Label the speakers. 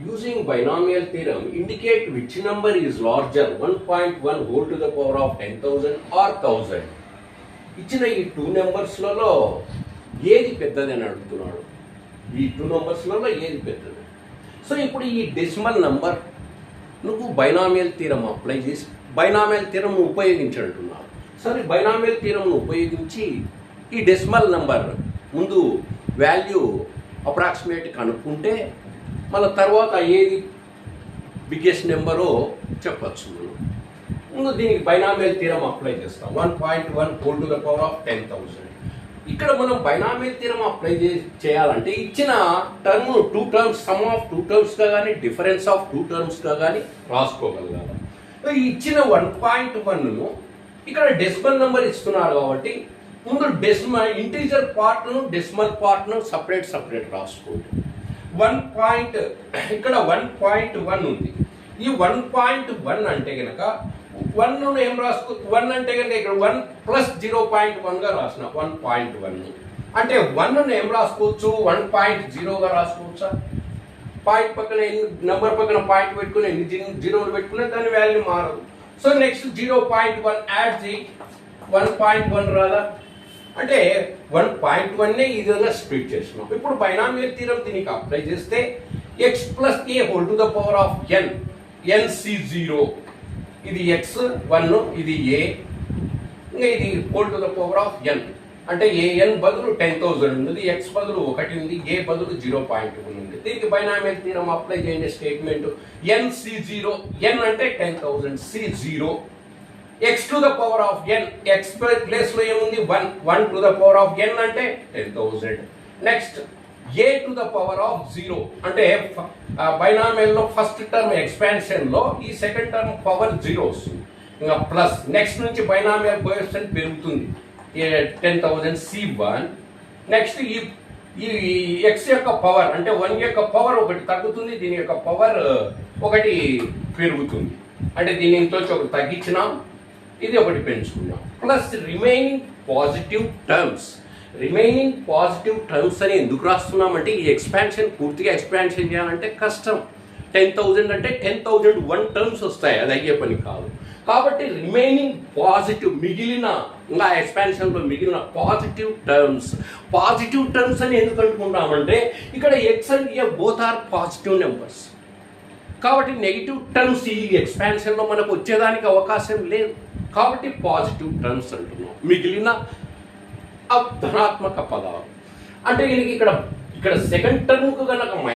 Speaker 1: Using binomial theorem, indicate which number is larger, 1.1 whole to the power of 10,000 or 1000. ఇచ్చిన ఈ two నెంబర్స్లలో ఏది పెద్దది అని అడుగుతున్నాడు. ఈ టూ నెంబర్స్లలో ఏది పెద్దది? సో ఇప్పుడు ఈ డెసిమల్ నంబర్ నువ్వు బైనామియల్ థీరం అప్లై చేసి బైనామియల్ థీరం ఉపయోగించంటున్నావు. సరే, బైనామియల్ థీరంను ఉపయోగించి ఈ డెసిమల్ నంబర్ ముందు వాల్యూ అప్రాక్సిమేట్ కనుక్కుంటే మళ్ళీ తర్వాత ఏది బిగ్గెస్ట్ నెంబరో చెప్పచ్చు. మనం ముందు దీనికి బైనామియల్ థీరం అప్లై చేస్తాం. 1.1 whole to the power of 10,000. ఇక్కడ మనం బైనామియల్ థీరం అప్లై చేయాలంటే ఇచ్చిన term two terms, sum of two టర్మ్స్గా కానీ డిఫరెన్స్ ఆఫ్ టూ టర్మ్స్గా కానీ రాసుకోగలగాలి. ఇచ్చిన 1.1ను ఇక్కడ డెసిమల్ నెంబర్ ఇస్తున్నారు కాబట్టి ముందు ఇంటీజర్ పార్ట్ను డెసిమల్ పార్ట్ను సపరేట్ రాసుకోండి. ఇక్కడ 1.1 ఉంది. ఈ 1.1 అంటే కనుక 1 ఏం రాసుకో, 1 అంటే కనుక ఇక్కడ 1 ప్లస్ 0.1గా రాసిన 1.1 అంటే 1ను ఏం రాసుకోవచ్చు, 1.0గా రాసుకోవచ్చా? పాయింట్ పక్కన నెంబర్ పక్కన పాయింట్ పెట్టుకుని ఎన్ని జీరోలు పెట్టుకునే దాని వాల్యూ మారదు. సో నెక్స్ట్ 0.1 యాడ్ చేయి, 1.1 రాదా? అంటే 1.1నే ఈ విధంగా స్ప్లిట్ చేస్తున్నాం. ఇప్పుడు బైనామియల్ థీరం దీనికి అప్లై చేస్తే x plus a whole to the power of n, NC0, ఇది x1, ఇది a, ఇంకా ఇది whole to the power of n అంటే an బదులు 10,000 ఉంది, x బదులు 1 ఉంది, a బదులు 0.1 ఉంది. దీనికి బైనామియల్ థీరం అప్లై చేయండి. స్టేట్మెంట్ NC0, n అంటే 10,000, C0, x to the power of n, x place లో ఏముంది 1 to the power of n అంటే 10,000. Next a to the power of 0 అంటే బైనామియల్ లో ఫస్ట్ టర్మ్ ఎక్స్పాన్షన్ లో ఈ సెకండ్ టర్మ్ పవర్ 0 వస్తుంది. ఇంకా ప్లస్ నెక్స్ట్ నుంచి బైనామియల్ కోఎఫిషియంట్ పెరుగుతుంది 10,000 C1. నెక్స్ట్ ఈ x యొక్క పవర్ అంటే 1 యొక్క పవర్ ఒకటి తగ్గుతుంది, దీని యొక్క పవర్ ఒకటి పెరుగుతుంది. అంటే దీని ఇంట్లో ఒకటి తగ్గించినాం, ఇది ఒకటి పెంచుకున్నాం. ప్లస్ రిమైనింగ్ పాజిటివ్ టర్మ్స్ అని ఎందుకు రాస్తున్నామంటే ఈ ఎక్స్పాన్షన్ పూర్తిగా ఎక్స్పాన్షన్ చేయాలంటే కష్టం. 10,000 అంటే 10,001 టర్మ్స్ వస్తాయి, అది అయ్యే పని కాదు. కాబట్టి రిమైనింగ్ పాజిటివ్ మిగిలిన ఇంకా ఎక్స్పాన్షన్లో మిగిలిన పాజిటివ్ టర్మ్స్ అని ఎందుకు అనుకుంటామంటే ఇక్కడ x and a both are positive numbers కాబట్టి నెగిటివ్ టర్మ్స్ ఈ ఎక్స్పాన్షన్లో మనకు వచ్చేదానికి అవకాశం లేదు. కాబట్టి పాజిటివ్ టర్మ్స్ అంటున్నాం. మిగిలిన ధనాత్మక పదాలు అంటే ఇక్కడ సెకండ్ టర్మ్కు కనుక